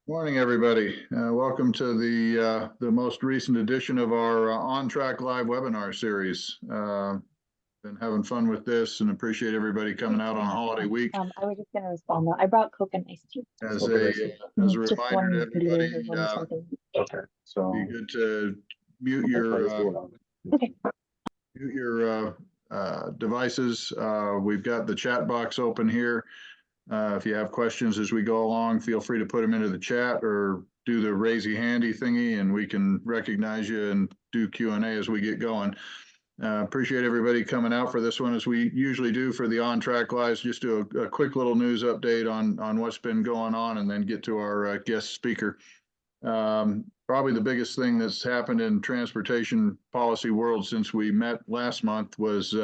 Morning, everybody. Welcome to the most recent edition of our On Track Live webinar series. Been having fun with this and appreciate everybody coming out on a holiday week. I was just going to respond though. I brought Coke and iced tea. As a Just reminder to everybody, something. Okay, so be good to mute your Okay. mute your devices. We've got the chat box open here. If you have questions as we go along, feel free to put them into the chat or do the raise your handy thingy and we can recognize you and do Q&A as we get going. Appreciate everybody coming out for this one, as we usually do for the On Track Lives. Just do a quick little news update on what's been going on and then get to our guest speaker. Probably the biggest thing that's happened in transportation policy world since we met last month was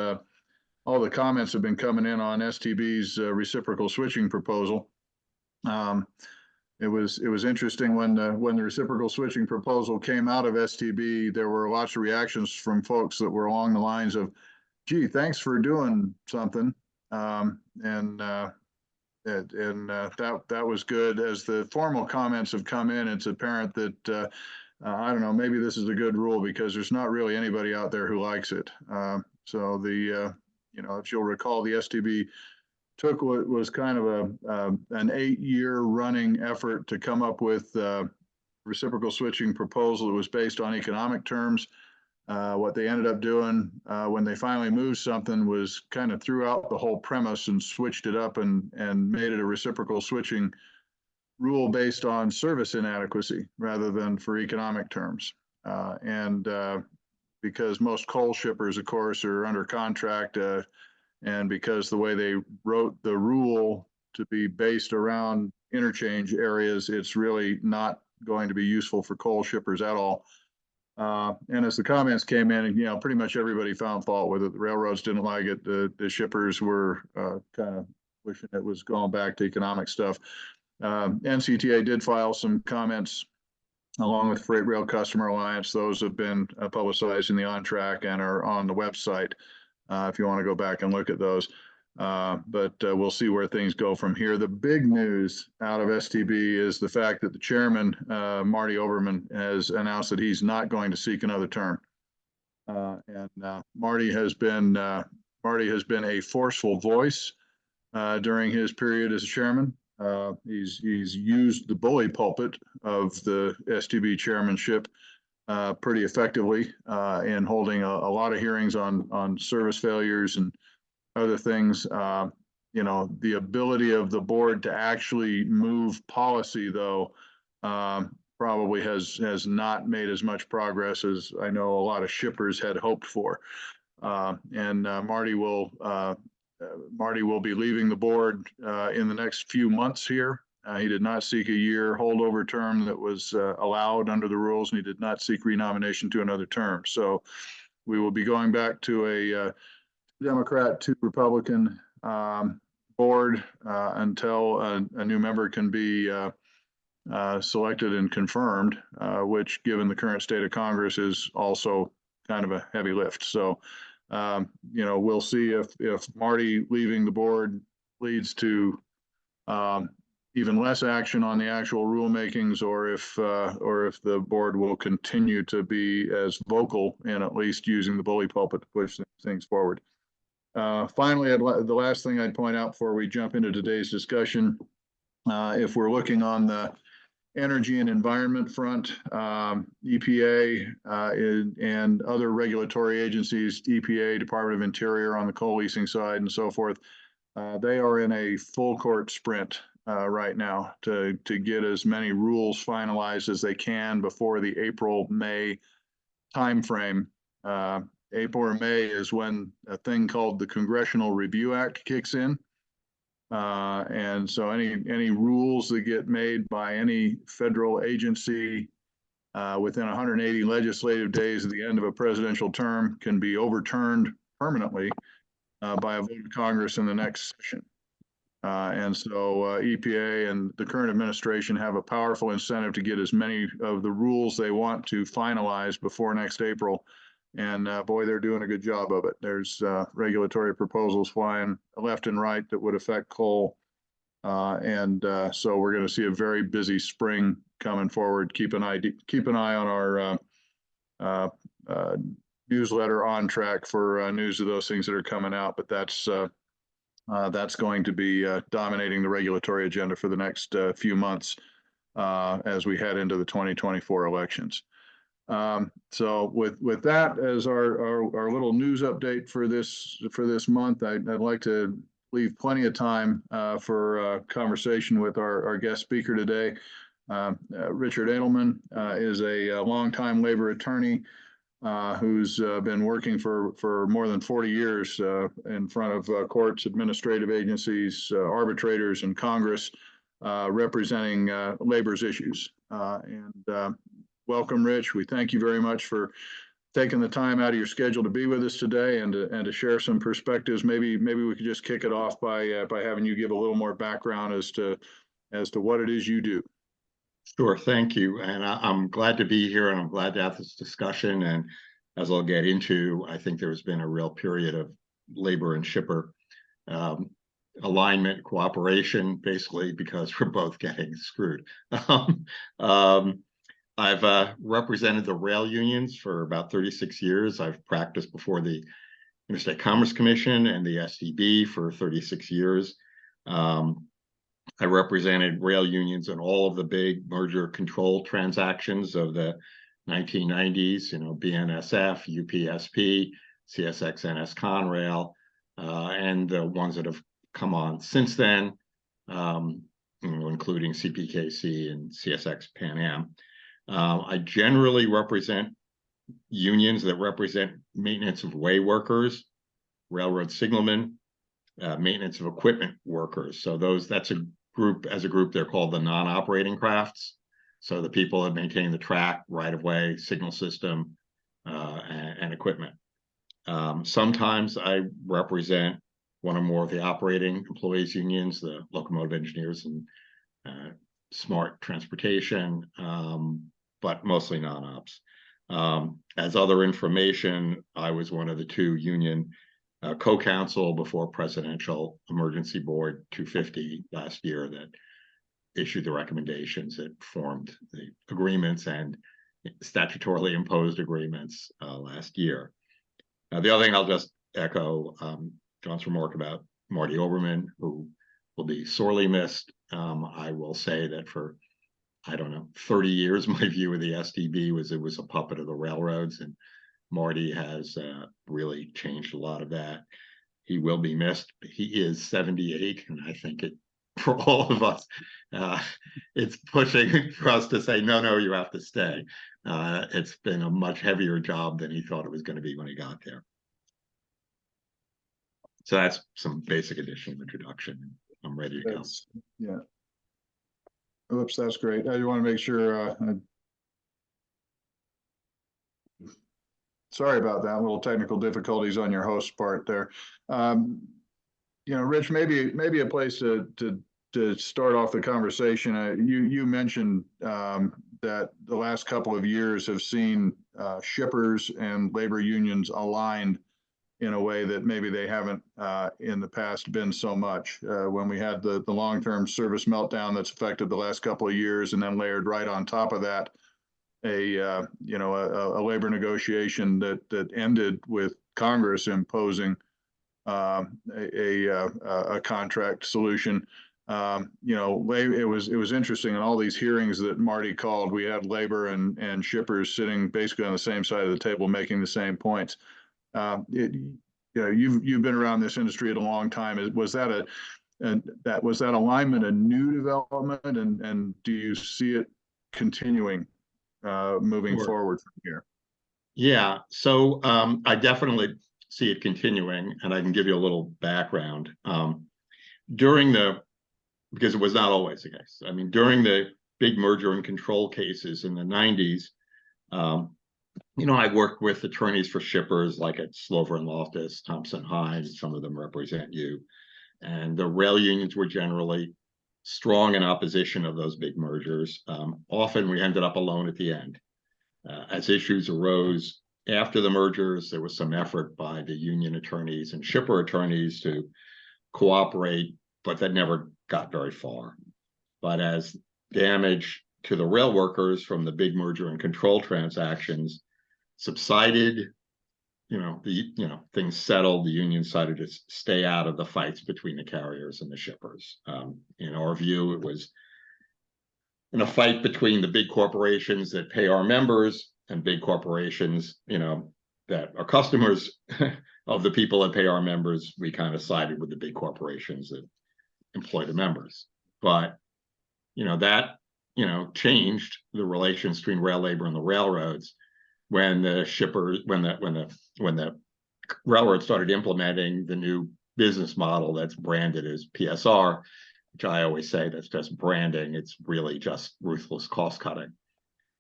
all the comments have been coming in on STB's reciprocal switching proposal. It was interesting when the reciprocal switching proposal came out of STB. There were lots of reactions from folks that were along the lines of, "Gee, thanks for doing something," and that was good. As the formal comments have come in, it's apparent that I don't know, maybe this is a good rule because there's not really anybody out there who likes it. So if you'll recall, the STB took what was kind of an 8-year running effort to come up with a reciprocal switching proposal that was based on economic terms. What they ended up doing when they finally moved something was kind of threw out the whole premise and switched it up and made it a reciprocal switching rule based on service inadequacy rather than for economic terms. Because most coal shippers, of course, are under contract, and because the way they wrote the rule to be based around interchange areas, it's really not going to be useful for coal shippers at all. And as the comments came in, pretty much everybody found fault with it. The railroads didn't like it. The shippers were kind of wishing it was going back to economic stuff. NCTA did file some comments along with Freight Rail Customer Alliance. Those have been publicized in the On Track and are on the website if you want to go back and look at those. But we'll see where things go from here. The big news out of STB is the fact that the chairman, Marty Oberman, has announced that he's not going to seek another term. Marty has been a forceful voice during his period as chairman. He's used the bully pulpit of the STB chairmanship pretty effectively in holding a lot of hearings on service failures and other things. The ability of the board to actually move policy, though, probably has not made as much progress as I know a lot of shippers had hoped for. Marty will be leaving the board in the next few months here. He did not seek a year holdover term that was allowed under the rules, and he did not seek renomination to another term. So we will be going back to a Democrat to Republican board until a new member can be selected and confirmed, which, given the current state of Congress, is also kind of a heavy lift. So we'll see if Marty leaving the board leads to even less action on the actual rulemakings, or if the board will continue to be as vocal and at least using the bully pulpit to push things forward. Finally, the last thing I'd point out before we jump into today's discussion, if we're looking on the energy and environment front, EPA and other regulatory agencies, EPA, Department of Interior on the coal leasing side and so forth, they are in a full court sprint right now to get as many rules finalized as they can before the April-May timeframe. April or May is when a thing called the Congressional Review Act kicks in. And so any rules that get made by any federal agency within 180 legislative days at the end of a presidential term can be overturned permanently by a vote of Congress in the next session. And so EPA and the current administration have a powerful incentive to get as many of the rules they want to finalize before next April. And boy, they're doing a good job of it. There's regulatory proposals flying left and right that would affect coal So we're going to see a very busy spring coming forward. Keep an eye on our newsletter On Track for news of those things that are coming out. But that's going to be dominating the regulatory agenda for the next few months as we head into the 2024 elections. So with that as our little news update for this month, I'd like to leave plenty of time for conversation with our guest speaker today. Richard Edelman is a longtime labor attorney who's been working for more than 40 years in front of courts, administrative agencies, arbitrators, and Congress, representing labor's issues. Welcome, Rich. We thank you very much for taking the time out of your schedule to be with us today and to share some perspectives. Maybe we could just kick it off by having you give a little more background as to what it is you do. Sure, thank you. And I'm glad to be here, and I'm glad to have this discussion. And as I'll get into, I think there's been a real period of labor and shipper alignment, cooperation, basically, because we're both getting screwed. I've represented the rail unions for about 36 years. I've practiced before the Interstate Commerce Commission and the STB for 36 years. I represented rail unions in all of the big merger control transactions of the 1990s, BNSF, UPSP, CSX, NS Conrail, and the ones that have come on since then, including CPKC and CSX Pan Am. I generally represent unions that represent maintenance of way workers, railroad signalmen, maintenance of equipment workers. So that's a group. As a group, they're called the non-operating crafts. So the people that maintain the track, right-of-way, signal system, and equipment. Sometimes I represent one or more of the operating employees unions, the locomotive engineers and smart transportation, but mostly non-ops. As other information, I was one of the two union co-counsel before Presidential Emergency Board 250 last year that issued the recommendations that formed the agreements and statutorily imposed agreements last year. The other thing I'll just echo John's remark about Marty Oberman, who will be sorely missed. I will say that for, 30 years, my view of the STB was it was a puppet of the railroads, and Marty has really changed a lot of that. He will be missed. He is 78, and I think for all of us, it's pushing for us to say, no, you have to stay. It's been a much heavier job than he thought it was going to be when he got there. So that's some basic additional introduction. I'm ready to go. Yeah. Oops, that's great. I want to make sure. Sorry about that. Little technical difficulties on your host's part there. Rich, maybe a place to start off the conversation. You mentioned that the last couple of years have seen shippers and labor unions aligned in a way that maybe they haven't in the past been so much. When we had the long-term service meltdown that's affected the last couple of years, and then layered right on top of that a labor negotiation that ended with Congress imposing a contract solution. It was interesting in all these hearings that Marty called. We had labor and shippers sitting basically on the same side of the table, making the same points. You've been around this industry a long time. Was that alignment a new development, and do you see it continuing moving forward from here? Yeah, so I definitely see it continuing, and I can give you a little background. Because it was not always the case. I mean, during the big merger and control cases in the 90s, I worked with attorneys for shippers like at Slover and Loftus, Thompson Hines, some of them represent you. And the rail unions were generally strong in opposition of those big mergers. Often we ended up alone at the end. As issues arose after the mergers, there was some effort by the union attorneys and shipper attorneys to cooperate, but that never got very far. But as damage to the rail workers from the big merger and control transactions subsided, things settled, the union decided to stay out of the fights between the carriers and the shippers. In our view, it was in a fight between the big corporations that pay our members and big corporations, that are customers of the people that pay our members. We kind of sided with the big corporations that employ the members. But, that, changed the relations between rail labor and the railroads when the shippers, when the railroad started implementing the new business model that's branded as PSR, which I always say that's just branding. It's really just ruthless cost cutting.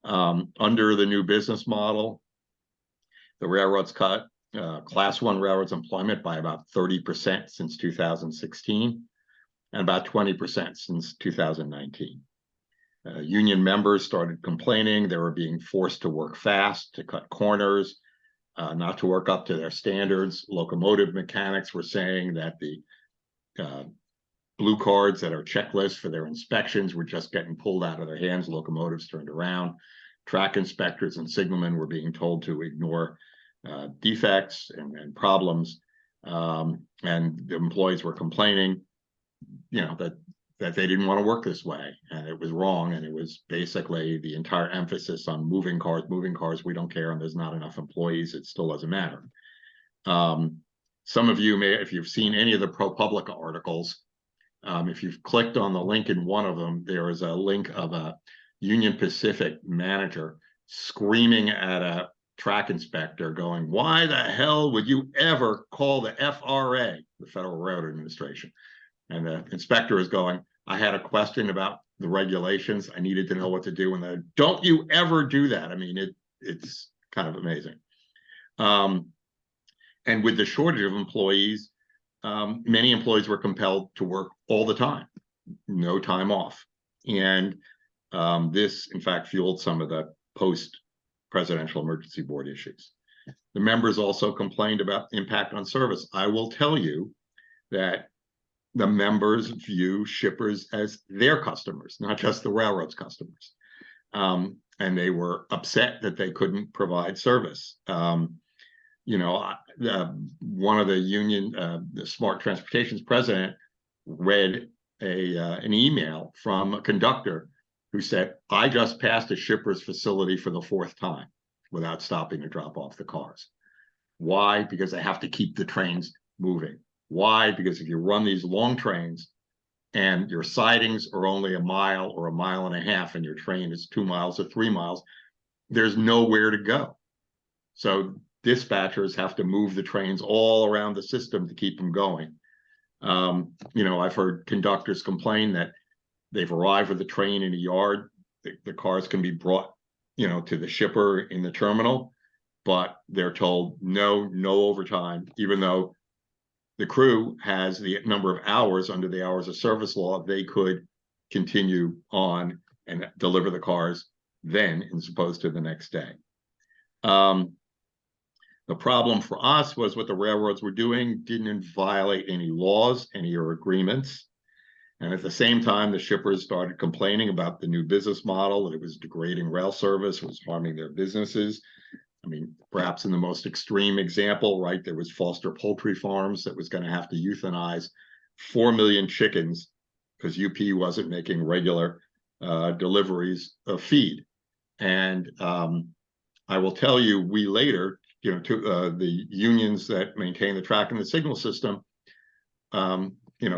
Under the new business model, the railroads cut Class 1 railroads employment by about 30% since 2016 and about 20% since 2019. Union members started complaining they were being forced to work fast, to cut corners, not to work up to their standards. Locomotive mechanics were saying that the blue cards that are checklists for their inspections were just getting pulled out of their hands, locomotives turned around. Track inspectors and signalmen were being told to ignore defects and problems. And the employees were complaining, that they didn't want to work this way, and it was wrong. And it was basically the entire emphasis on moving cars, we don't care, and there's not enough employees, it still doesn't matter. Some of you may, if you've seen any of the ProPublica articles, if you've clicked on the link in one of them, there is a link of a Union Pacific manager screaming at a track inspector going, "Why the hell would you ever call the FRA, the Federal Railroad Administration?" And the inspector is going, "I had a question about the regulations. I needed to know what to do." And then, "Don't you ever do that." I mean, it's kind of amazing. And with the shortage of employees, many employees were compelled to work all the time, no time off. And this, in fact, fueled some of the post-presidential emergency board issues. The members also complained about impact on service. I will tell you that the members view shippers as their customers, not just the railroad's customers. And they were upset that they couldn't provide service. One of the union, the Smart Transportation's president, read an email from a conductor who said, "I just passed a shipper's facility for the 4th time without stopping to drop off the cars." Why? Because they have to keep the trains moving. Why? Because if you run these long trains and your sidings are only a mile or a mile and a half and your train is 2 miles or 3 miles, there's nowhere to go. So dispatchers have to move the trains all around the system to keep them going. I've heard conductors complain that they've arrived with the train in a yard. The cars can be brought, to the shipper in the terminal, but they're told no overtime, even though the crew has the number of hours under the hours of service law. They could continue on and deliver the cars then as opposed to the next day. The problem for us was what the railroads were doing didn't violate any laws, any agreements. And at the same time, the shippers started complaining about the new business model, that it was degrading rail service, was harming their businesses. I mean, perhaps in the most extreme example, right, there was Foster Poultry Farms that was going to have to euthanize 4 million chickens because UP wasn't making regular deliveries of feed. And I will tell you, we later, the unions that maintain the track and the signal system,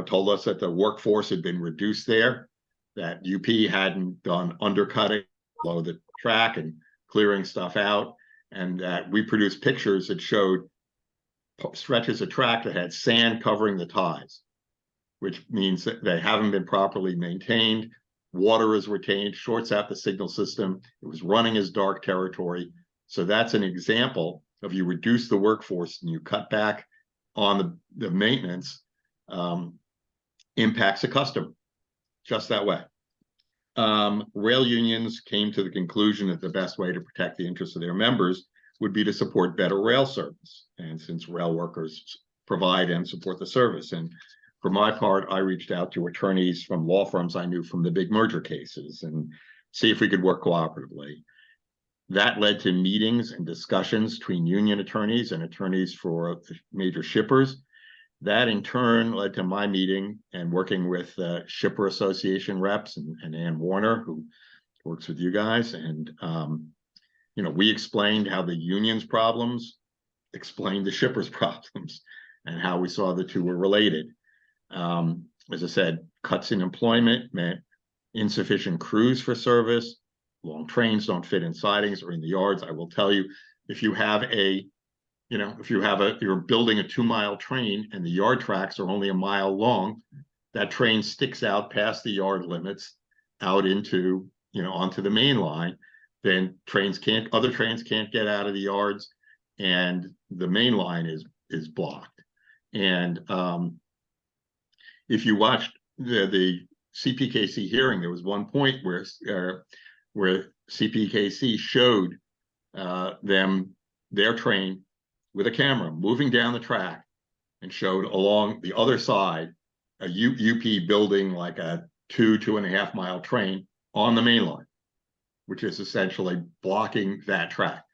told us that the workforce had been reduced there, that UP hadn't done undercutting below the track and clearing stuff out. And we produced pictures that showed stretches of track that had sand covering the ties, which means that they haven't been properly maintained. Water is retained, shorts out the signal system. It was running as dark territory. So that's an example of you reduce the workforce and you cut back on the maintenance, impacts the customer, just that way. Rail unions came to the conclusion that the best way to protect the interests of their members would be to support better rail service. And since rail workers provide and support the service, and for my part, I reached out to attorneys from law firms I knew from the big merger cases and see if we could work cooperatively. That led to meetings and discussions between union attorneys and attorneys for major shippers. That in turn led to my meeting and working with Shipper Association reps and Ann Warner, who works with you guys. And, you know, we explained how the union's problems explained the shippers' problems and how we saw the two were related. As I said, cuts in employment meant insufficient crews for service. Long trains don't fit in sidings or in the yards. I will tell you, if you have you're building a 2-mile train and the yard tracks are only a mile long, that train sticks out past the yard limits out into, onto the main line, then other trains can't get out of the yards and the main line is blocked. And if you watched the CPKC hearing, there was one point where CPKC showed their train with a camera moving down the track and showed along the other side a UP building like a 2.5 mile train on the main line, which is essentially blocking that track.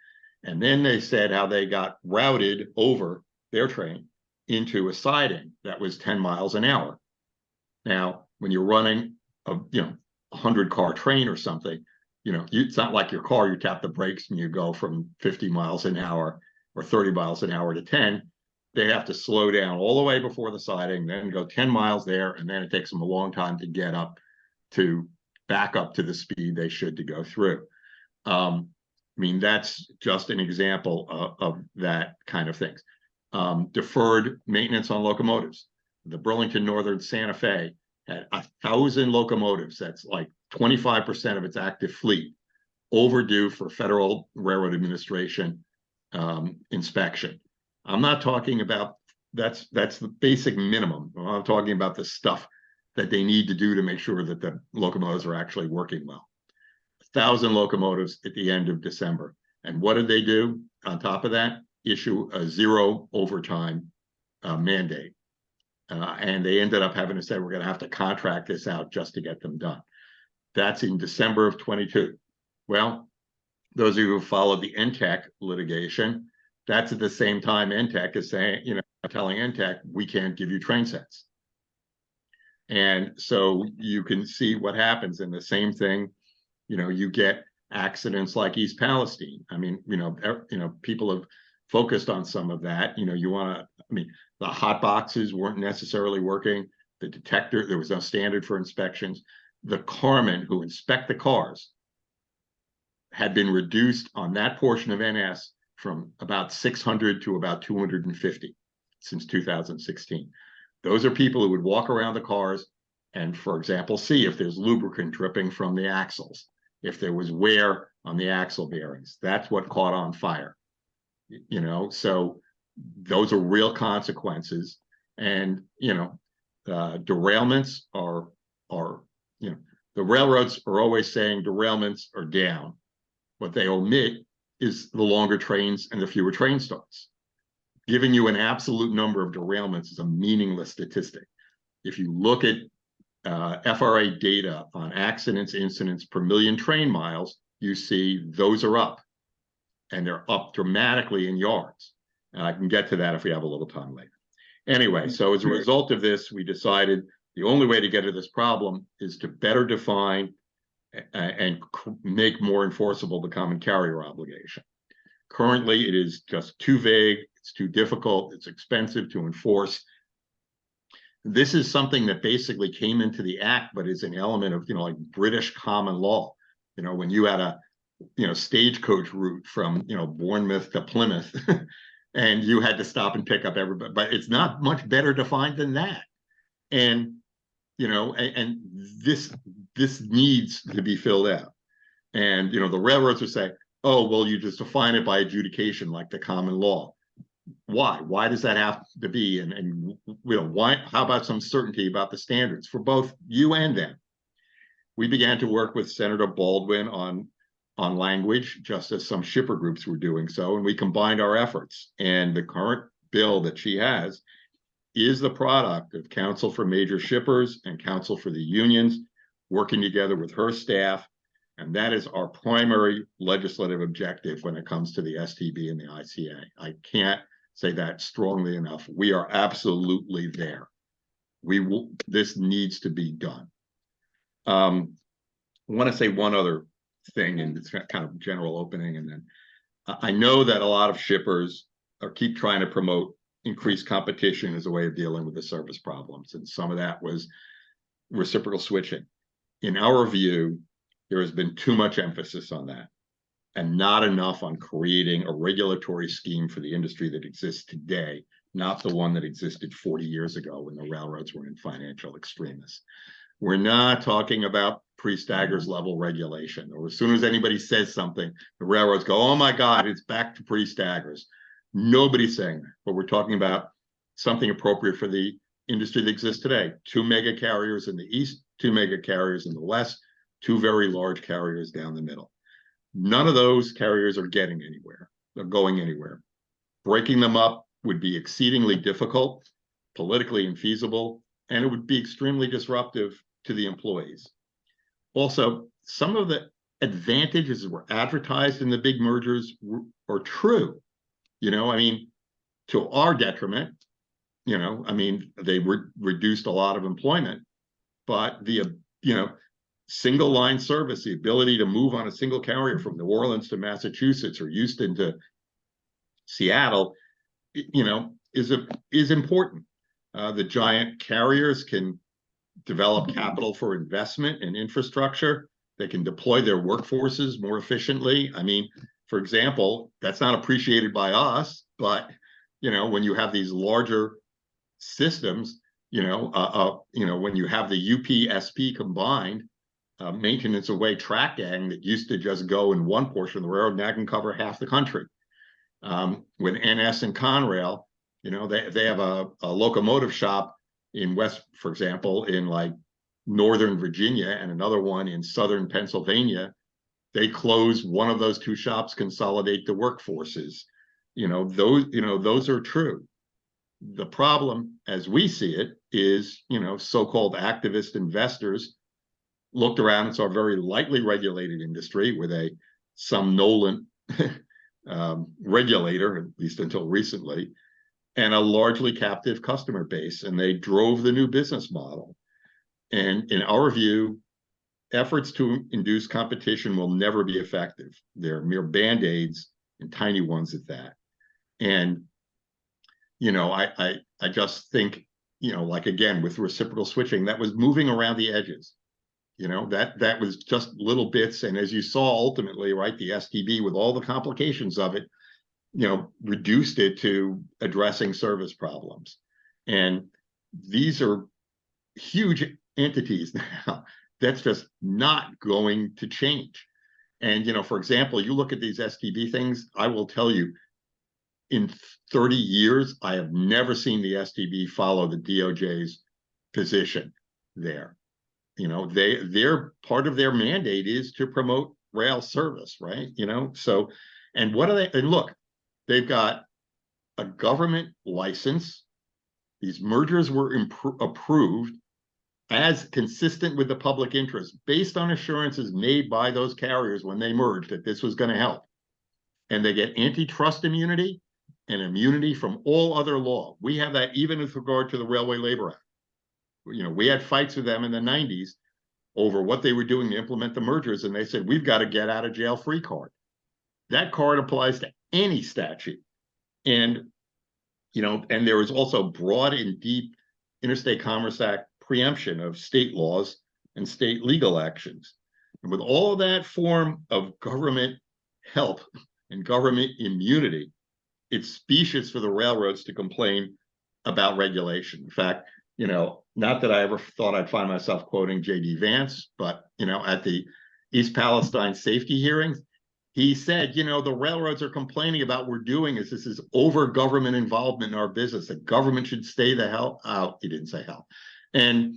And then they said how they got routed over their train into a siding that was 10 miles an hour. Now, when you're running a 100-car train or something, it's not like your car, you tap the brakes and you go from 50 miles an hour or 30 miles an hour to 10. They have to slow down all the way before the siding, then go 10 miles there, and then it takes them a long time to get back up to the speed they should to go through. That's just an example of that kind of things. Deferred maintenance on locomotives. The Burlington Northern Santa Fe had 1,000 locomotives. That's like 25% of its active fleet overdue for Federal Railroad Administration inspection. I'm not talking about that's the basic minimum. I'm talking about the stuff that they need to do to make sure that the locomotives are actually working well. 1,000 locomotives at the end of December. And what did they do on top of that? Issue a 0 overtime mandate. And they ended up having to say, we're going to have to contract this out just to get them done. That's in December of 22. Well, those of you who followed the NTEC litigation, that's at the same time NTEC is saying, telling NTEC, we can't give you train sets. And so you can see what happens. And the same thing, you get accidents like East Palestine. People have focused on some of that. The hot boxes weren't necessarily working. The detector, there was no standard for inspections. The carmen who inspect the cars had been reduced on that portion of NS from about 600 to about 250 since 2016. Those are people who would walk around the cars and, for example, see if there's lubricant dripping from the axles, if there was wear on the axle bearings. That's what caught on fire. So those are real consequences. And, derailments are the railroads are always saying derailments are down. What they omit is the longer trains and the fewer train starts. Giving you an absolute number of derailments is a meaningless statistic. If you look at FRA data on accidents, incidents per million train miles, you see those are up. And they're up dramatically in yards. And I can get to that if we have a little time later. Anyway, so as a result of this, we decided the only way to get at this problem is to better define and make more enforceable the common carrier obligation. Currently, it is just too vague, it's too difficult, it's expensive to enforce. This is something that basically came into the act, but is an element of, like British common law. When you had a, stagecoach route from, Bournemouth to Plymouth, and you had to stop and pick up everybody, but it's not much better defined than that. And, and this needs to be filled out. And, the railroads would say, oh, well, you just define it by adjudication like the common law. Why? Why does that have to be? And why? How about some certainty about the standards for both you and them? We began to work with Senator Baldwin on language, just as some shipper groups were doing so, and we combined our efforts. And the current bill that she has is the product of Council for Major Shippers and Council for the Unions working together with her staff. And that is our primary legislative objective when it comes to the STB and the ICA. I can't say that strongly enough. We are absolutely there. This needs to be done. I want to say one other thing, and it's kind of general opening, and then I know that a lot of shippers keep trying to promote increased competition as a way of dealing with the service problems, and some of that was reciprocal switching. In our view, there has been too much emphasis on that and not enough on creating a regulatory scheme for the industry that exists today, not the one that existed 40 years ago when the railroads were in financial extremis. We're not talking about pre-staggers level regulation, or as soon as anybody says something, the railroads go, oh my God, it's back to pre-staggers. Nobody's saying that, but we're talking about something appropriate for the industry that exists today. 2 mega carriers in the east, 2 mega carriers in the west, 2 very large carriers down the middle. None of those carriers are getting anywhere. They're going anywhere. Breaking them up would be exceedingly difficult, politically infeasible, and it would be extremely disruptive to the employees. Also, some of the advantages that were advertised in the big mergers are true. You know, I mean, to our detriment, you know, I mean, they reduced a lot of employment, but the, you know, single line service, the ability to move on a single carrier from New Orleans to Massachusetts or Houston to Seattle, you know, is important. The giant carriers can develop capital for investment and infrastructure. They can deploy their workforces more efficiently. I mean, for example, that's not appreciated by us, but you know, when you have these larger systems, you know, when you have the UP-SP combined, maintenance away track gang that used to just go in one portion of the railroad now can cover half the country. With NS and Conrail, you know, they have a locomotive shop in West, for example, in like Northern Virginia and another one in Southern Pennsylvania. They close one of those 2 shops, consolidate the workforces. You know, those are true. The problem, as we see it, is, you know, so-called activist investors looked around and saw a very lightly regulated industry with a somnolent regulator, at least until recently, and a largely captive customer base, and they drove the new business model. And in our view, efforts to induce competition will never be effective. They're mere band-aids, and tiny ones at that. And you know, I just think, you know, like again with reciprocal switching, that was moving around the edges. You know, that was just little bits, and as you saw, ultimately, right, the STB with all the complications of it, you know, reduced it to addressing service problems. And these are huge entities now. That's just not going to change. And, you know, for example, you look at these STB things, I will tell you, in 30 years, I have never seen the STB follow the DOJ's position there. You know, they're part of their mandate is to promote rail service, right? You know, so, and what are they? And look, they've got a government license. These mergers were approved as consistent with the public interest, based on assurances made by those carriers when they merged that this was going to help. And they get antitrust immunity and immunity from all other law. We have that even with regard to the Railway Labor Act. You know, we had fights with them in the 90s over what they were doing to implement the mergers, and they said, we've got a get out of jail free card. That card applies to any statute. And, you know, and there is also broad and deep Interstate Commerce Act preemption of state laws and state legal actions. And with all of that form of government help and government immunity, it's specious for the railroads to complain about regulation. In fact, you know, not that I ever thought I'd find myself quoting J.D. Vance, but, you know, at the East Palestine safety hearings, he said, you know, the railroads are complaining about what we're doing is this is over government involvement in our business. The government should stay the hell out. He didn't say hell. And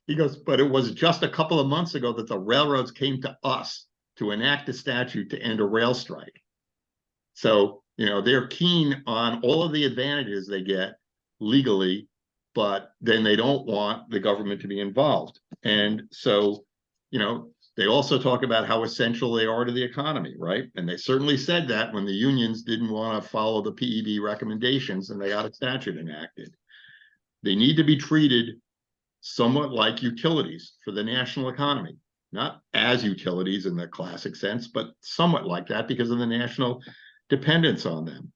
he goes, but it was just a couple of months ago that the railroads came to us to enact a statute to end a rail strike. So, you know, they're keen on all of the advantages they get legally but then they don't want the government to be involved. And so, they also talk about how essential they are to the economy, right? And they certainly said that when the unions didn't want to follow the PEB recommendations and they got a statute enacted. They need to be treated somewhat like utilities for the national economy, not as utilities in the classic sense, but somewhat like that because of the national dependence on them.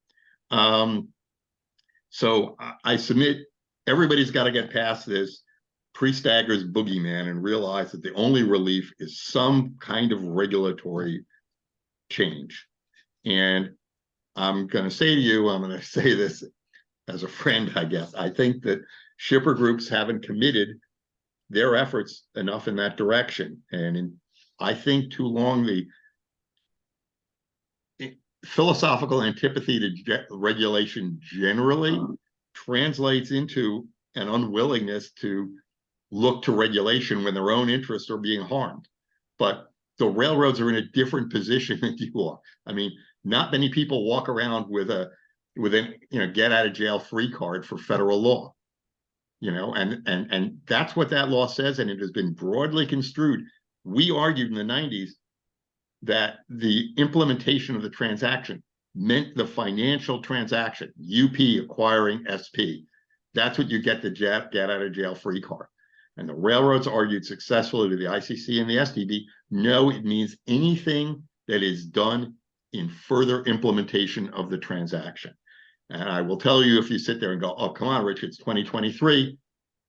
So I submit everybody's got to get past this pre-Staggers boogeyman and realize that the only relief is some kind of regulatory change. And I'm going to say to you, I'm going to say this as a friend, I guess. I think that shipper groups haven't committed their efforts enough in that direction. And I think too long the philosophical antipathy to regulation generally translates into an unwillingness to look to regulation when their own interests are being harmed. But the railroads are in a different position than you are. I mean, not many people walk around with a get out of jail free card for federal law. And that's what that law says, and it has been broadly construed. We argued in the 90s that the implementation of the transaction meant the financial transaction, UP acquiring SP. That's what you get the get out of jail free card. And the railroads argued successfully to the ICC and the STB, no, it means anything that is done in further implementation of the transaction. And I will tell you, if you sit there and go, oh, come on, Rich, it's 2023.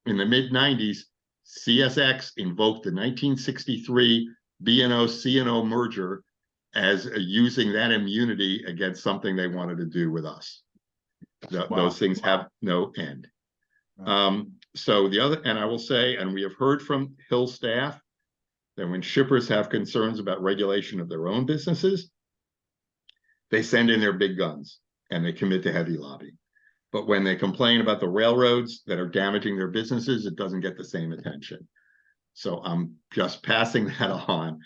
In the mid-90s, CSX invoked the 1963 B&O-C&O merger as using that immunity against something they wanted to do with us. Those things have no end. So the other, and I will say, and we have heard from Hill staff that when shippers have concerns about regulation of their own businesses, they send in their big guns and they commit to heavy lobbying. But when they complain about the railroads that are damaging their businesses, it doesn't get the same attention. So I'm just passing that on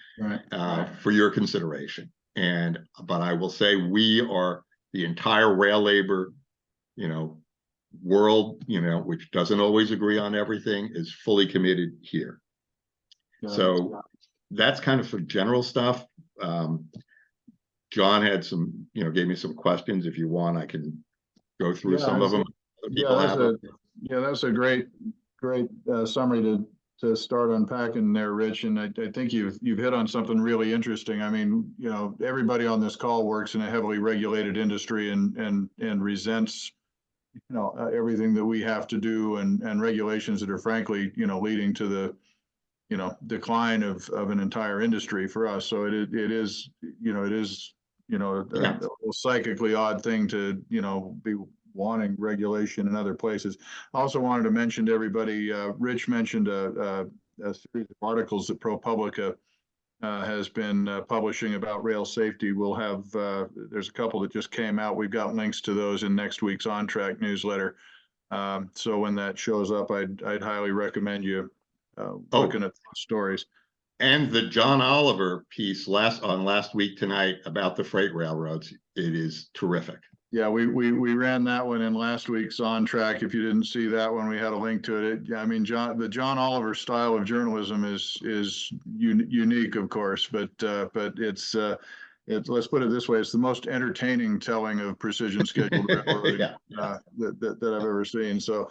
for your consideration. But I will say we are the entire rail labor, world, which doesn't always agree on everything, is fully committed here. So that's kind of some general stuff. John had some, gave me some questions. If you want, I can go through some of them. That's a great summary to start unpacking there, Rich. And I think you've hit on something really interesting. I mean, everybody on this call works in a heavily regulated industry and resents everything that we have to do and regulations that are frankly, leading to the, decline of an entire industry for us. So it is a psychically odd thing to, be wanting regulation in other places. I also wanted to mention to everybody, Rich mentioned a series of articles that ProPublica has been publishing about rail safety. We'll have, there's a couple that just came out. We've got links to those in next week's On Track newsletter. So when that shows up, I'd highly recommend you looking at those stories. And the John Oliver piece last week tonight about the freight railroads, it is terrific. Yeah, we ran that one in last week's On Track. If you didn't see that one, we had a link to it. I mean, the John Oliver style of journalism is unique, of course, but it's let's put it this way: it's the most entertaining telling of precision scheduled railroading that I've ever seen. So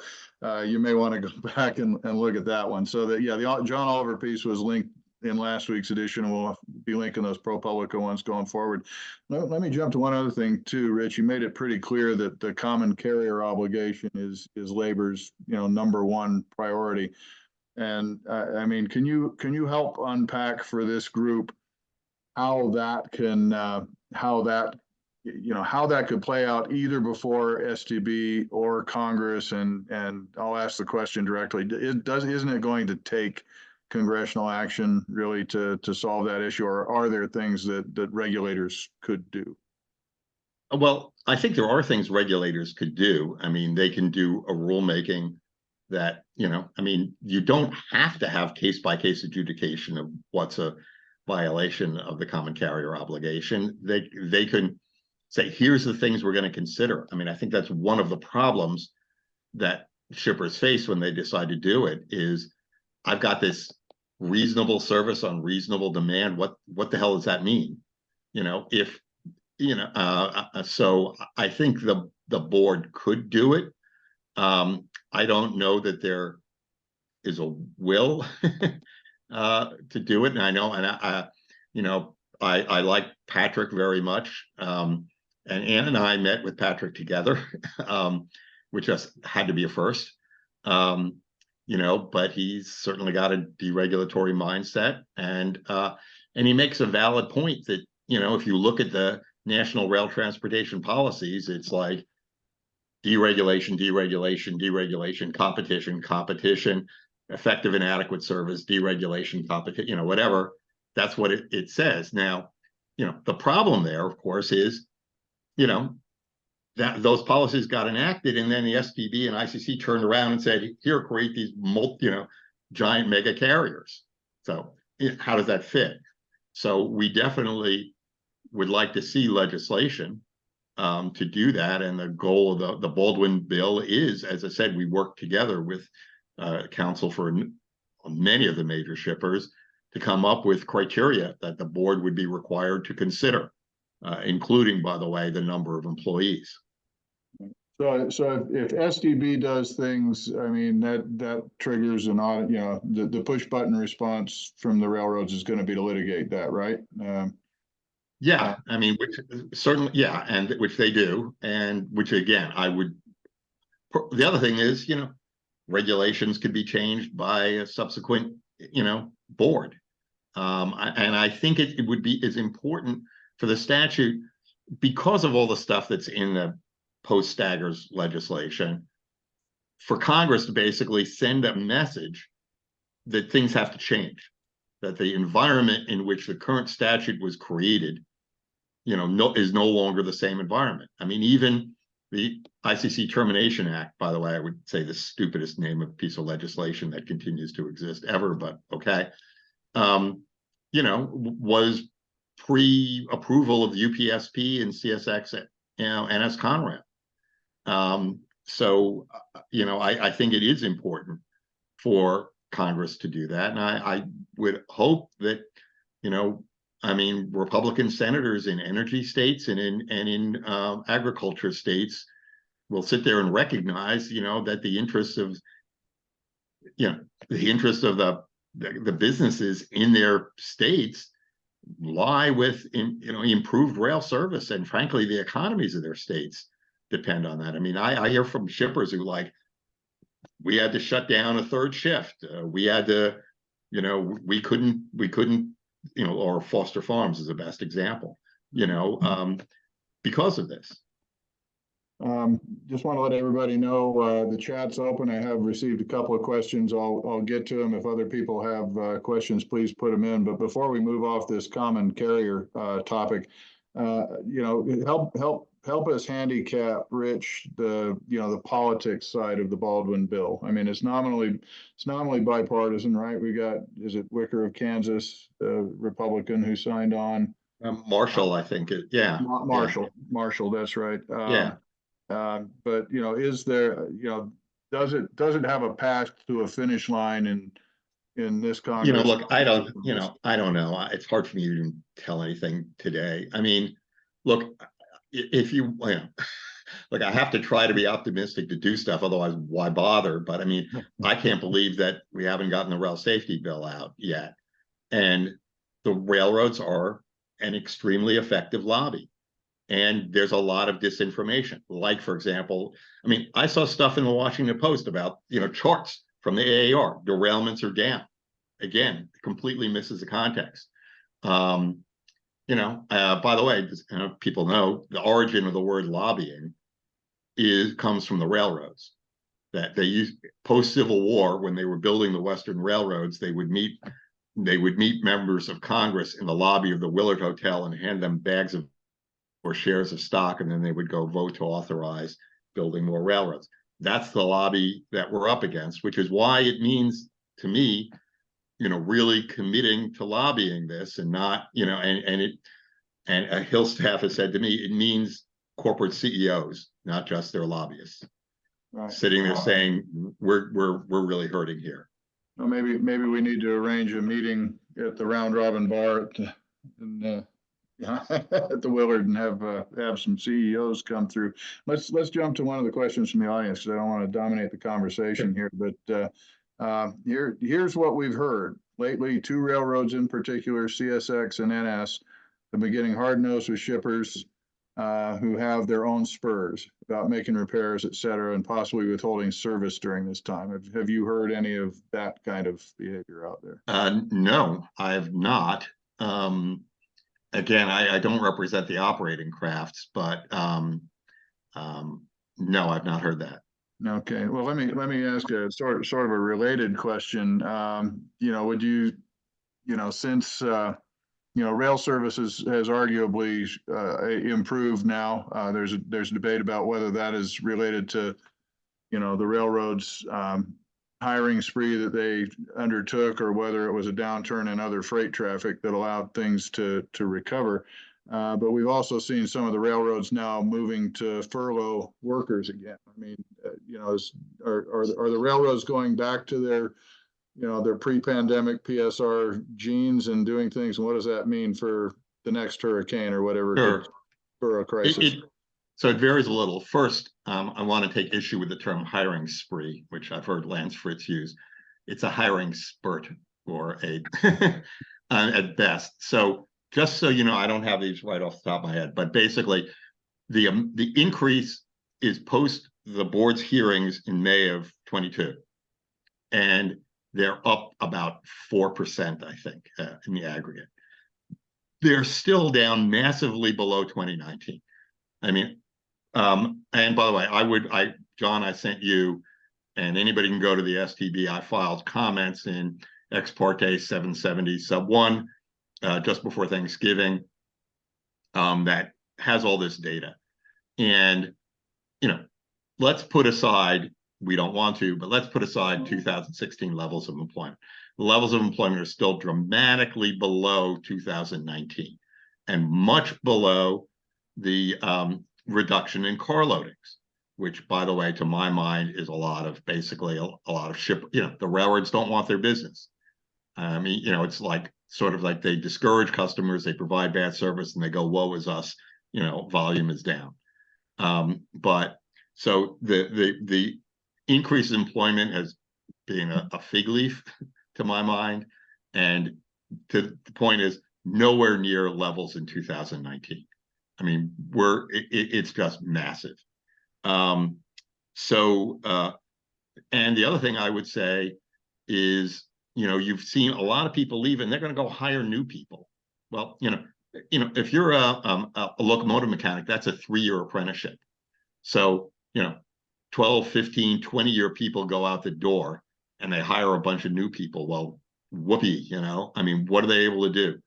you may want to go back and look at that one. So the John Oliver piece was linked in last week's edition, and we'll be linking those ProPublica ones going forward. Let me jump to one other thing too, Rich. You made it pretty clear that the common carrier obligation is labor's number one priority. And I mean, can you help unpack for this group how that could play out either before STB or Congress? And I'll ask the question directly: isn't it going to take congressional action really to solve that issue, or are there things that regulators could do? Well, I think there are things regulators could do. I mean, they can do a rulemaking that, you don't have to have case-by-case adjudication of what's a violation of the common carrier obligation. They can say, here's the things we're going to consider. I mean, I think that's one of the problems that shippers face when they decide to do it is, I've got this reasonable service on reasonable demand. What the hell does that mean? You know, if you know, so I think the board could do it. I don't know that there is a will to do it, and I know, and you know, I like Patrick very much. And Ann and I met with Patrick together, which just had to be a first. You know, but he's certainly got a deregulatory mindset, and he makes a valid point that, you know, if you look at the national rail transportation policies, it's like deregulation, deregulation, deregulation, competition, competition, effective and adequate service, deregulation, competition, you know, whatever. That's what it says. Now, you know, the problem there, of course, is, you know, that those policies got enacted, and then the STB and ICC turned around and said, here, create these giant mega carriers. So how does that fit? So we definitely would like to see legislation to do that. And the goal of the Baldwin bill is, as I said, we work together with counsel for many of the major shippers to come up with criteria that the board would be required to consider, including, by the way, the number of employees. So if STB does things, I mean, that triggers an audit, you know, the push button response from the railroads is going to be to litigate that, right? Yeah, I mean, which certainly, yeah, and which they do, and which again, the other thing is, you know, regulations could be changed by a subsequent, you know, board. And I think it would be as important for the statute, because of all the stuff that's in the post-Staggers legislation, for Congress to basically send a message that things have to change, that the environment in which the current statute was created, you know, is no longer the same environment. I mean, even the ICC Termination Act, by the way, I would say the stupidest name of piece of legislation that continues to exist ever, but okay, you know, was pre-approval of UPSP and CSX, you know, NS Conrail. So, you know, I think it is important for Congress to do that. And I would hope that, you know, I mean, Republican senators in energy states and in agriculture states will sit there and recognize, you know, that the interests of, you know, the interests of the businesses in their states lie with, you know, improved rail service, and frankly, the economies of their states depend on that. I mean, I hear from shippers who, like, we had to shut down a third shift. We had to, you know, we couldn't, you know, or Foster Farms is the best example, you know, because of this. Just want to let everybody know the chat's open. I have received a couple of questions. I'll get to them. If other people have questions, please put them in. But before we move off this common carrier topic, you know, help us handicap, Rich, the politics side of the Baldwin bill. I mean, it's nominally bipartisan, right? We got, is it Wicker of Kansas, Republican, who signed on? Marshall, I think, yeah. Marshall, that's right. Yeah. But, you know, is there, you know, does it have a path to a finish line in this Congress? You know, look, I don't know. It's hard for me to tell anything today. I mean, look, if you know, look, I have to try to be optimistic to do stuff, otherwise why bother? But I mean, I can't believe that we haven't gotten the rail safety bill out yet. And the railroads are an extremely effective lobby. And there's a lot of disinformation. Like, for example, I mean, I saw stuff in the Washington Post about, you know, charts from the AAR, derailments are down. Again, completely misses the context. You know, by the way, people know the origin of the word lobbying comes from the railroads. That they used post-Civil War, when they were building the Western railroads, they would meet members of Congress in the lobby of the Willard Hotel and hand them bags of or shares of stock, and then they would go vote to authorize building more railroads. That's the lobby that we're up against, which is why it means to me, you know, really committing to lobbying this, and not, you know, and Hill staff has said to me, it means corporate CEOs, not just their lobbyists. Right. sitting there saying, we're really hurting here. Well, maybe we need to arrange a meeting at the Round Robin Bar at at the Willard and have some CEOs come through. Let's jump to one of the questions from the audience, because I don't want to dominate the conversation here, but here's what we've heard lately. Two railroads in particular, CSX and NS, have been getting hard-nosed with shippers who have their own spurs about making repairs, et cetera, and possibly withholding service during this time. Have you heard any of that kind of behavior out there? No, I have not. Again, I don't represent the operating crafts, but no, I've not heard that. Okay, well, let me ask a sort of a related question. Would you, since rail services has arguably improved now. There's a debate about whether that is related to, the railroads hiring spree that they undertook, or whether it was a downturn in other freight traffic that allowed things to recover. But we've also seen some of the railroads now moving to furlough workers again. I mean, are the railroads going back to their pre-pandemic PSR genes and doing things? And what does that mean for the next hurricane or whatever? Sure. For a crisis? So it varies a little. First, I want to take issue with the term hiring spree, which I've heard Lance Fritz use. It's a hiring spurt, or a at best. So just so you know, I don't have these right off the top of my head, but basically the increase is post the board's hearings in May of 22. And they're up about 4%, I think, in the aggregate. They're still down massively below 2019. I mean, and by the way, John, I sent you, and anybody can go to the STB. I filed comments in Ex Parte 770 sub 1 just before Thanksgiving that has all this data. And, let's put aside, we don't want to, but let's put aside 2016 levels of employment. The levels of employment are still dramatically below 2019 and much below the reduction in car loadings, which, by the way, to my mind, is a lot of ship, the railroads don't want their business. I mean, it's like sort of like they discourage customers, they provide bad service, and they go, woe is us, volume is down. But so the increase in employment has been a fig leaf to my mind, and the point is nowhere near levels in 2019. I mean, it's just massive. And the other thing I would say is, you've seen a lot of people leave, and they're going to go hire new people. Well, if you're a locomotive mechanic, that's a 3-year apprenticeship. So, 12, 15, 20-year people go out the door and they hire a bunch of new people. Well, whoopee, I mean, what are they able to do?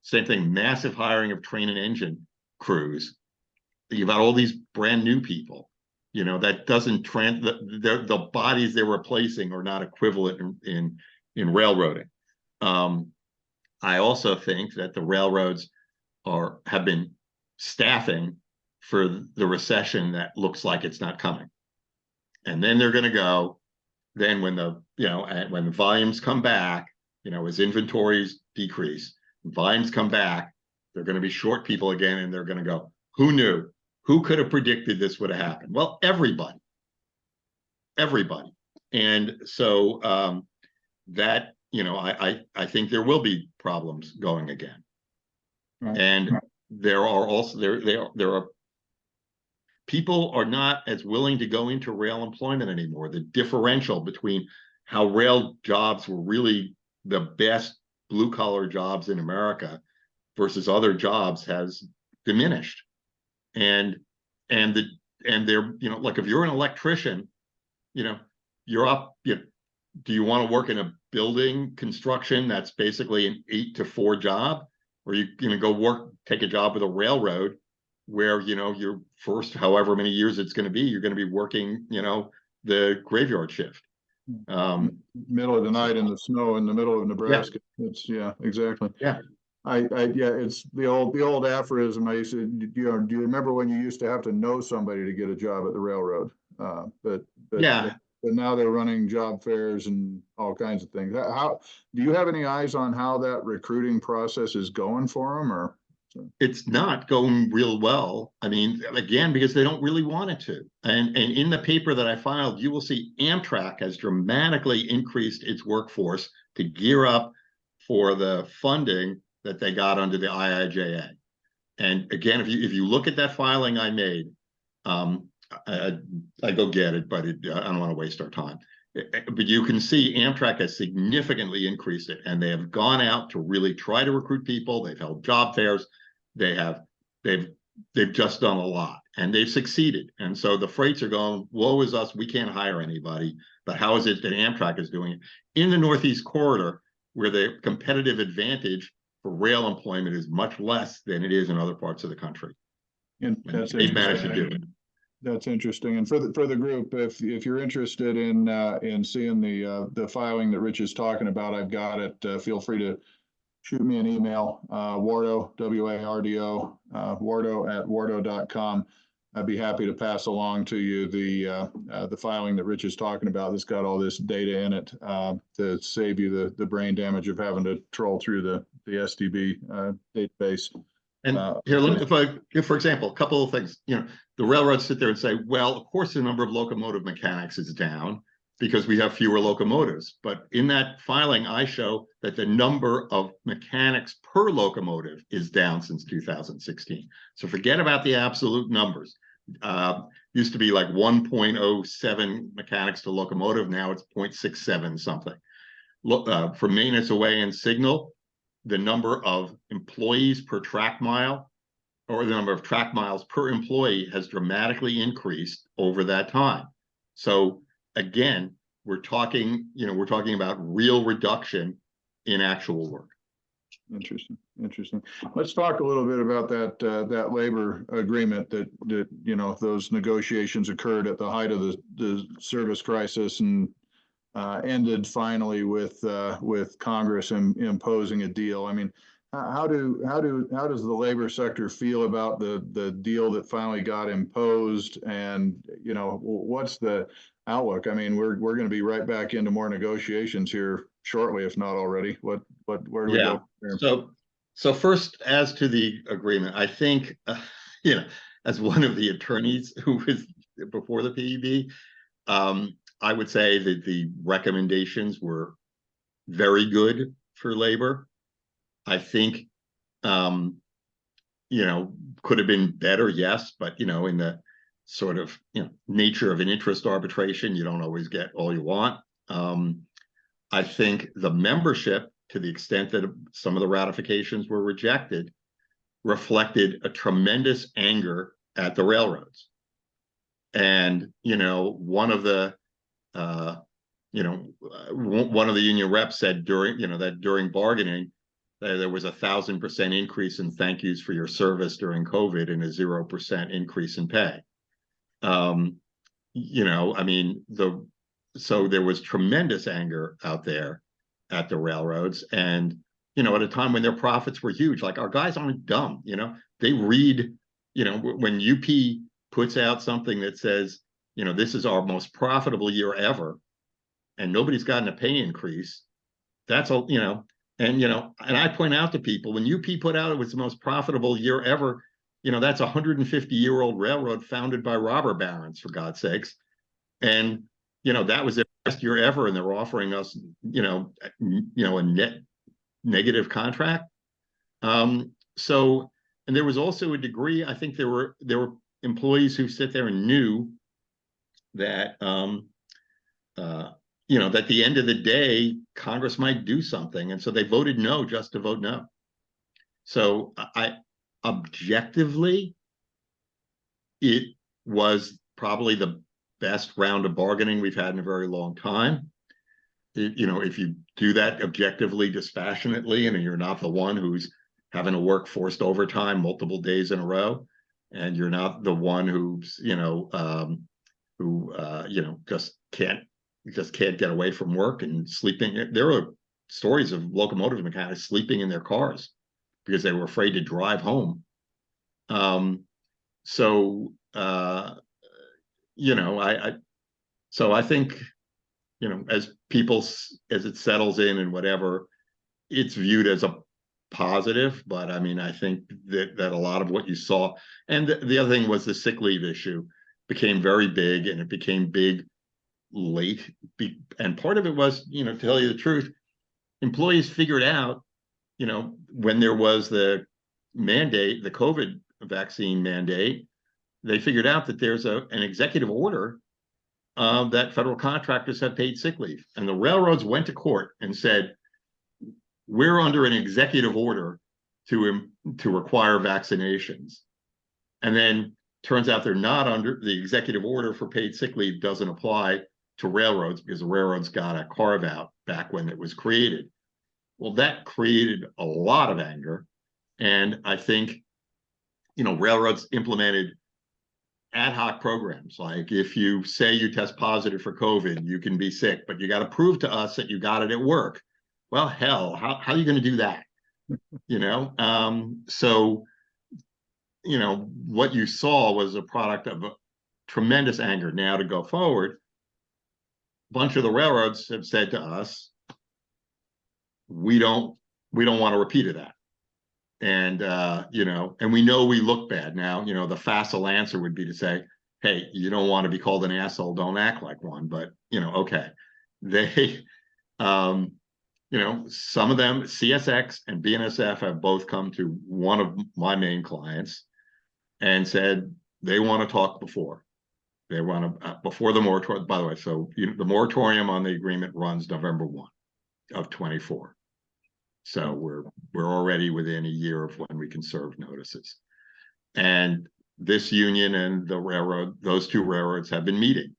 Same thing, massive hiring of train and engine crews. You've got all these brand new people, that doesn't the bodies they're replacing are not equivalent in railroading. I also think that the railroads have been staffing for the recession that looks like it's not coming. And then they're going to go, then when when the volumes come back, as inventories decrease, volumes come back, they're going to be short people again, and they're going to go, who knew? Who could have predicted this would have happened? Well, everybody. And so that, I think there will be problems going again. Right. And there are also, there are people are not as willing to go into rail employment anymore. The differential between how rail jobs were really the best blue collar jobs in America versus other jobs has diminished. And they're, like if you're an electrician, you're up, do you want to work in a building construction that's basically an 8 to 4 job? Or you go take a job with a railroad where, your first however many years it's going to be, you're going to be working, the graveyard shift. Middle of the night in the snow in the middle of Nebraska. Yeah. It's exactly. Yeah. It's the old aphorism. I used to, do you remember when you used to have to know somebody to get a job at the railroad? But Yeah. but now they're running job fairs and all kinds of things. How do you have any eyes on how that recruiting process is going for them, or? It's not going real well. I mean, again, because they don't really want it to. And in the paper that I filed, you will see Amtrak has dramatically increased its workforce to gear up for the funding that they got under the IIJA. And again, if you look at that filing I made, I go get it, but I don't want to waste our time. But you can see Amtrak has significantly increased it, and they have gone out to really try to recruit people. They've held job fairs. They've just done a lot, and they've succeeded. And so the freights are going, woe is us, we can't hire anybody. But how is it that Amtrak is doing it? In the Northeast Corridor, where the competitive advantage for rail employment is much less than it is in other parts of the country. And they've managed to do it. That's interesting. And for the group, if you're interested in seeing the filing that Rich is talking about, I've got it. Feel free to shoot me an email, Wardo, W-A-R-D-O, wardo@wardo.com. I'd be happy to pass along to you the filing that Rich is talking about. That's got all this data in it to save you the brain damage of having to troll through the STB database. And here, if for example, a couple of things, the railroads sit there and say, well, of course, the number of locomotive mechanics is down because we have fewer locomotives. But in that filing, I show that the number of mechanics per locomotive is down since 2016. So forget about the absolute numbers. Used to be like 1.07 mechanics to locomotive. Now it's 0.67 something. Look, for maintenance away and signal, the number of employees per track mile, or the number of track miles per employee, has dramatically increased over that time. So again, we're talking about real reduction in actual work. Interesting. Let's talk a little bit about that labor agreement that those negotiations occurred at the height of the service crisis and ended finally with Congress imposing a deal. I mean, how does the labor sector feel about the deal that finally got imposed, and what's the outlook? I mean, we're going to be right back into more negotiations here shortly, if not already. Where do we go there? So first, as to the agreement, I think as one of the attorneys who was before the PEB, I would say that the recommendations were very good for labor. I think, could have been better, yes, but, in the sort of, nature of an interest arbitration, you don't always get all you want. I think the membership, to the extent that some of the ratifications were rejected, reflected a tremendous anger at the railroads. And, one of the union reps said during bargaining, there was 1,000% increase in thank yous for your service during COVID and a 0% increase in pay. So there was tremendous anger out there at the railroads, and at a time when their profits were huge. Like, our guys aren't dumb, they read, when UP puts out something that says, this is our most profitable year ever, and nobody's gotten a pay increase. That's all, and I point out to people, when UP put out it was the most profitable year ever, that's a 150-year-old railroad founded by robber barons, for God's sakes. And, that was their best year ever, and they're offering us, a net negative contract. So, and there was also a degree, I think there were employees who sit there and knew that, at the end of the day, Congress might do something. And so they voted no just to vote no. So objectively, it was probably the best round of bargaining we've had in a very long time. If you do that objectively, dispassionately, and you're not the one who's having to work forced overtime multiple days in a row, and you're not the one who's, just can't get away from work and sleeping. There are stories of locomotive mechanics sleeping in their cars because they were afraid to drive home. you know, so I think, you know, as it settles in and whatever, it's viewed as a positive. But I mean, I think that a lot of what you saw, and the other thing was the sick leave issue became very big, and it became big late. And part of it was, you know, to tell you the truth, employees figured out, you know, when there was the mandate, the COVID vaccine mandate, they figured out that there's an executive order that federal contractors have paid sick leave. And the railroads went to court and said, we're under an executive order to require vaccinations. And then turns out they're not under the executive order for paid sick leave, doesn't apply to railroads because the railroads got a carve out back when it was created. Well, that created a lot of anger. And I think, you know, railroads implemented ad hoc programs. Like if you say you test positive for COVID, you can be sick, but you got to prove to us that you got it at work. Well, hell, how are you going to do that? You know, so, you know, what you saw was a product of a tremendous anger. Now to go forward, a bunch of the railroads have said to us, we don't want a repeat of that. And, you know, and we know we look bad now. You know, the facile answer would be to say, hey, you don't want to be called an asshole, don't act like one. But, you know, okay. They, you know, some of them, CSX and BNSF, have both come to one of my main clients and said they want to talk before. They want to, before the moratorium, by the way, so the moratorium on the agreement runs November 1 of 24. So we're already within a year of when we can serve notices. And this union and the railroad, those two railroads have been meeting.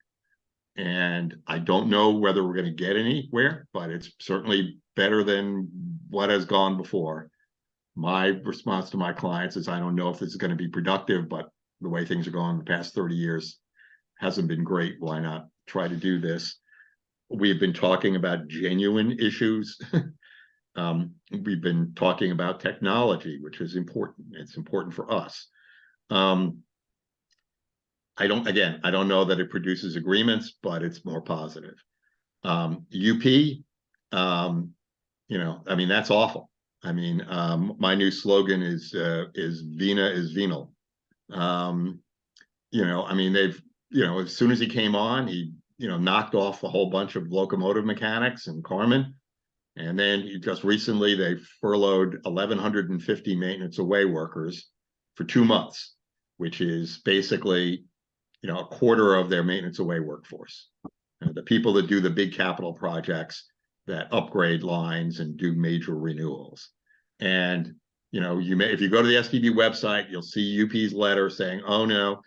And I don't know whether we're going to get anywhere, but it's certainly better than what has gone before. My response to my clients is I don't know if this is going to be productive, but the way things are going the past 30 years hasn't been great. Why not try to do this? We've been talking about genuine issues. We've been talking about technology, which is important. It's important for us. I don't know that it produces agreements, but it's more positive. UP, you know, I mean, that's awful. I mean, my new slogan is Vena is venal. You know, I mean, they've, you know, as soon as he came on, he, you know, knocked off a whole bunch of locomotive mechanics and carmen. And then just recently, they furloughed 1,150 maintenance away workers for 2 months, which is basically, you know, a quarter of their maintenance away workforce. The people that do the big capital projects that upgrade lines and do major renewals. And, you know, if you go to the STB website, you'll see UP's letter saying, oh no,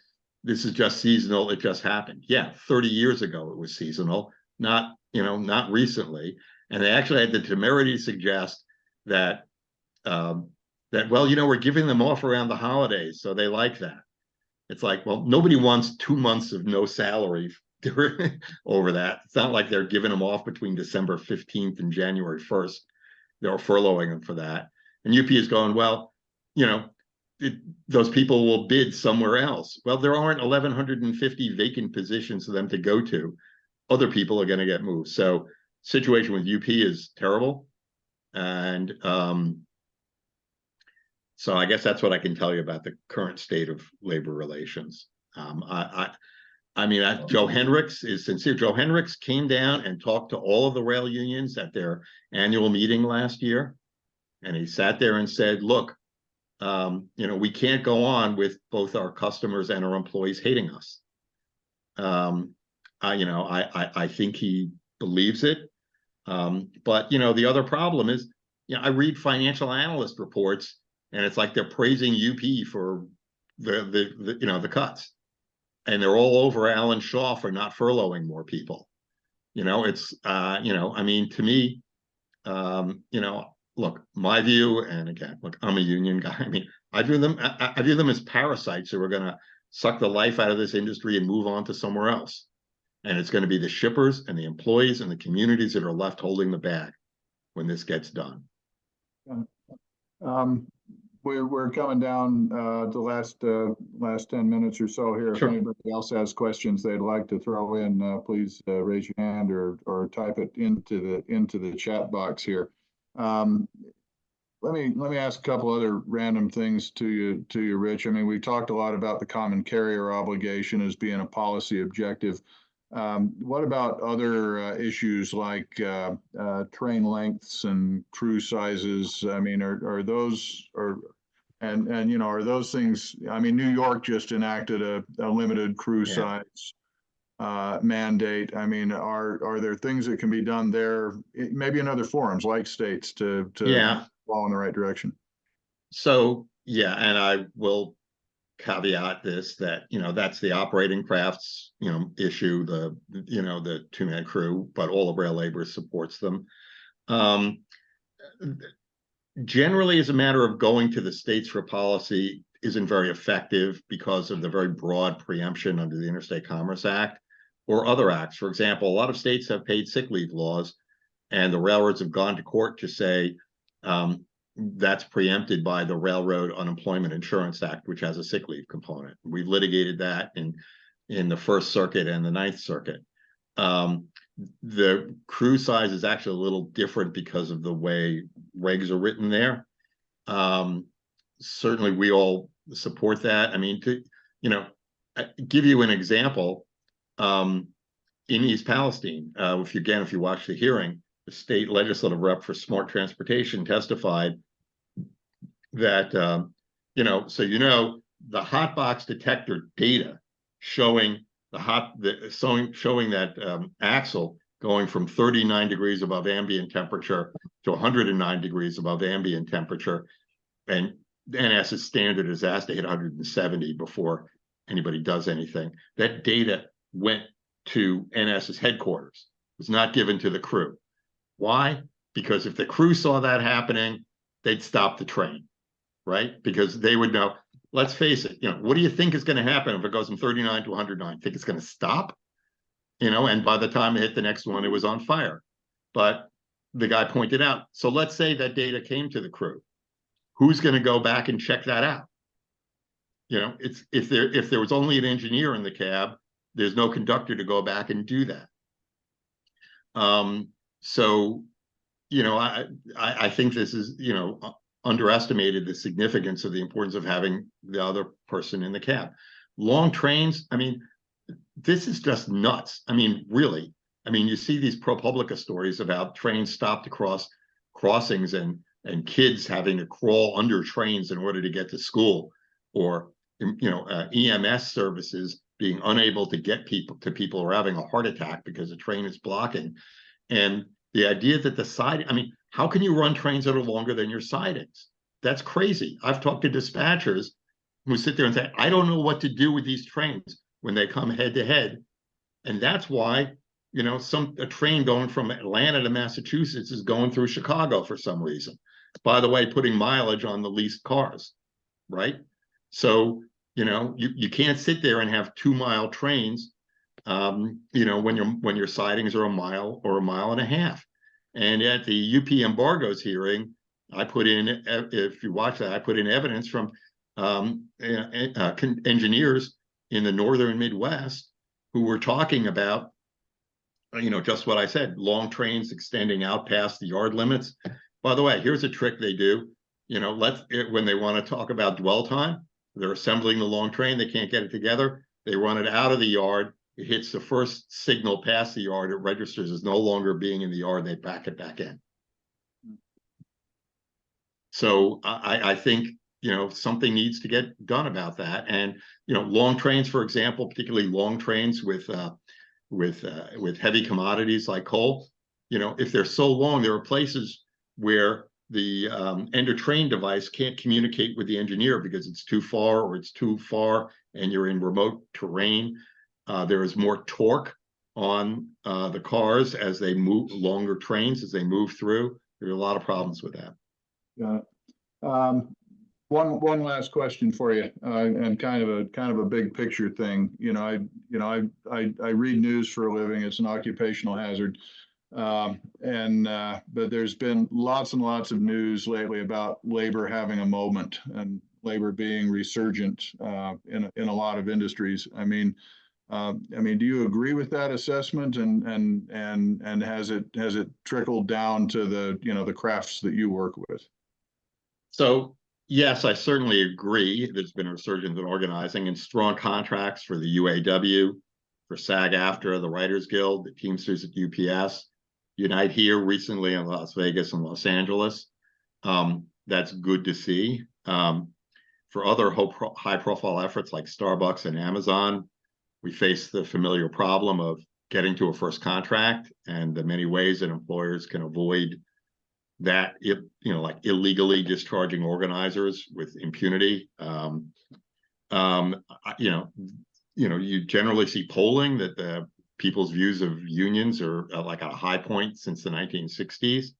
this is just seasonal, it just happened. Yeah, 30 years ago it was seasonal, not, you know, not recently. And they actually had the temerity to suggest that, well, you know, we're giving them off around the holidays, so they like that. It's like, well, nobody wants 2 months of no salary over that. It's not like they're giving them off between December 15th and January 1st. They're furloughing them for that. And UP is going, well, you know, those people will bid somewhere else. Well, there aren't 1,150 vacant positions for them to go to. Other people are going to get moved. So situation with UP is terrible. And so I guess that's what I can tell you about the current state of labor relations. I mean, Joe Hendricks is sincere. Joe Hendricks came down and talked to all of the rail unions at their annual meeting last year. And he sat there and said, look, you know, we can't go on with both our customers and our employees hating us. You know, I think he believes it. But, you know, the other problem is, you know, I read financial analyst reports and it's like they're praising UP for the you know, the cuts. And they're all over Alan Shaw for not furloughing more people. You know, it's, you know, I mean, to me, you know, look, my view, and again, look, I'm a union guy. I mean, I view them as parasites who are going to suck the life out of this industry and move on to somewhere else. And it's going to be the shippers and the employees and the communities that are left holding the bag when this gets done. we're coming down the last 10 minutes or so here. If Sure. anybody else has questions they'd like to throw in, please raise your hand or type it into the chat box here. Let me ask a couple other random things to you, Rich. I mean, we talked a lot about the common carrier obligation as being a policy objective. What about other issues like train lengths and crew sizes? I mean, are those and you know, are those things? I mean, New York just enacted a limited crew size mandate. I mean, are there things that can be done there, maybe in other forums like states to Yeah. fall in the right direction? So, yeah, and I will caveat this that, that's the operating crafts, issue, the two-man crew, but all of rail labor supports them. Generally, as a matter of going to the states for policy isn't very effective because of the very broad preemption under the Interstate Commerce Act or other acts. For example, a lot of states have paid sick leave laws, and the railroads have gone to court to say that's preempted by the Railroad Unemployment Insurance Act, which has a sick leave component. We've litigated that in the First Circuit and the Ninth Circuit. The crew size is actually a little different because of the way regs are written there. Certainly, we all support that. I mean, to give you an example, in East Palestine, if you watch the hearing, the state legislative rep for Smart Transportation testified that the hot box detector data showing showing that axle going from 39 degrees above ambient temperature to 109 degrees above ambient temperature, and NS's standard is asked to hit 170 before anybody does anything. That data went to NS's headquarters. It was not given to the crew. Why? Because if the crew saw that happening, they'd stop the train, right? Because they would know. Let's face it, what do you think is going to happen if it goes from 39 to 109? Think it's going to stop? And by the time it hit the next one, it was on fire. But the guy pointed out, so let's say that data came to the crew. Who's going to go back and check that out? It's if there was only an engineer in the cab, there's no conductor to go back and do that. So, I think this is, underestimated the significance of the importance of having the other person in the cab. Long trains, I mean, this is just nuts. I mean, really. I mean, you see these ProPublica stories about trains stopped across crossings and kids having to crawl under trains in order to get to school, or EMS services being unable to get people who are having a heart attack because the train is blocking. And the idea that how can you run trains that are longer than your sidings? That's crazy. I've talked to dispatchers who sit there and say, I don't know what to do with these trains when they come head to head. And that's why, a train going from Atlanta to Massachusetts is going through Chicago for some reason. By the way, putting mileage on the leased cars, right? So, you can't sit there and have 2-mile trains, when your sidings are a mile or a mile and a half. And at the UP embargoes hearing, I put in, if you watch that, I put in evidence from engineers in the northern Midwest who were talking about, just what I said, long trains extending out past the yard limits. By the way, here's a trick they do. When they want to talk about dwell time, they're assembling the long train, they can't get it together, they run it out of the yard. It hits the first signal past the yard, it registers as no longer being in the yard, they back it back in. So I think, something needs to get done about that. And, long trains, for example, particularly long trains with heavy commodities like coal, if they're so long, there are places where the end of train device can't communicate with the engineer because it's too far and you're in remote terrain. There is more torque on the cars as they move, longer trains as they move through. There are a lot of problems with that. Got it. One last question for you, and kind of a big picture thing. I read news for a living. It's an occupational hazard. But there's been lots and lots of news lately about labor having a moment and labor being resurgent in a lot of industries. I mean, do you agree with that assessment? And has it trickled down to the the crafts that you work with? So yes, I certainly agree. There's been a resurgence in organizing and strong contracts for the UAW, for SAG-AFTRA, the Writers Guild, the Teamsters at UPS, Unite Here recently in Las Vegas and Los Angeles. That's good to see. For other high-profile efforts like Starbucks and Amazon, we face the familiar problem of getting to a first contract and the many ways that employers can avoid that, like illegally discharging organizers with impunity. You generally see polling that the people's views of unions are like at a high point since the 1960s.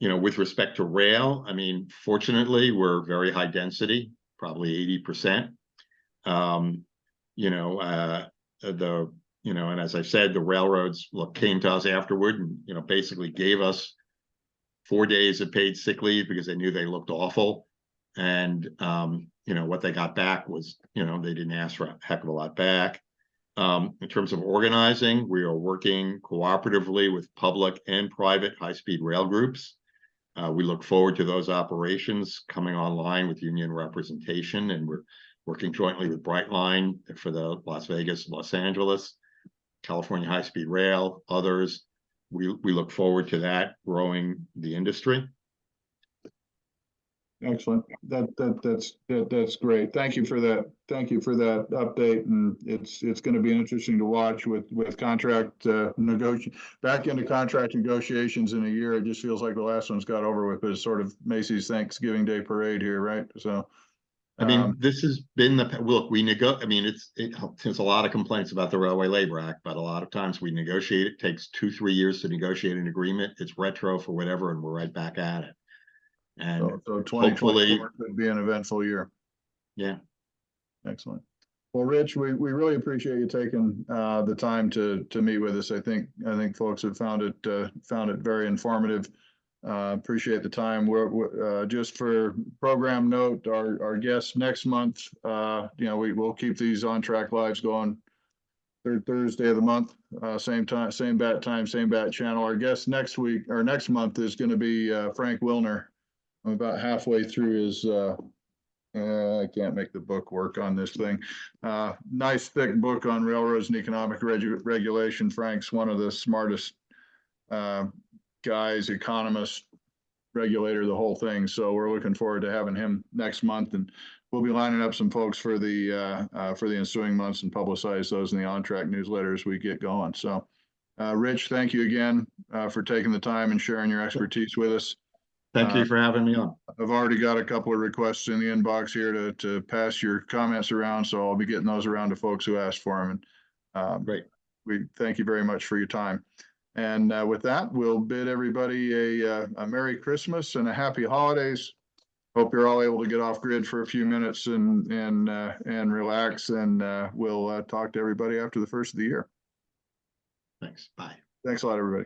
With respect to rail, I mean, fortunately, we're very high density, probably 80%. And as I said, the railroads came to us afterward and basically gave us 4 days of paid sick leave because they knew they looked awful. And what they got back was they didn't ask for a heck of a lot back. In terms of organizing, we are working cooperatively with public and private high-speed rail groups. We look forward to those operations coming online with union representation, and we're working jointly with Brightline for the Las Vegas, Los Angeles, California High-Speed Rail, others. We look forward to that growing the industry. Excellent. That's great. Thank you for that. Thank you for that update. And it's going to be interesting to watch with contract back into contract negotiations in a year. It just feels like the last one's got over with, but it's sort of Macy's Thanksgiving Day parade here, right? So. I mean, this has been there's a lot of complaints about the Railway Labor Act, but a lot of times we negotiate. It takes 2-3 years to negotiate an agreement. It's retro for whatever, and we're right back at it. And so 2024 could be an eventful year. Yeah. Excellent. Well, Rich, we really appreciate you taking the time to meet with us. I think folks have found it very informative. Appreciate the time. We're just for program note, our guests next month, we'll keep these On Track Lives going third Thursday of the month, same time, same bat time, same bat channel. Our guest next month is going to be Frank Wilner. I'm about halfway through his I can't make the book work on this thing. Nice thick book on railroads and economic regulation. Frank's one of the smartest guys, economist, regulator, the whole thing. So we're looking forward to having him next month, and we'll be lining up some folks for the ensuing months and publicize those in the On Track newsletter as we get going. So, Rich, thank you again for taking the time and sharing your expertise with us. Thank you for having me on. I've already got a couple of requests in the inbox here to pass your comments around, so I'll be getting those around to folks who asked for them. And great. We thank you very much for your time. And with that, we'll bid everybody a Merry Christmas and a Happy Holidays. Hope you're all able to get off grid for a few minutes and relax. And we'll talk to everybody after the first of the year. Thanks. Bye. Thanks a lot, everybody.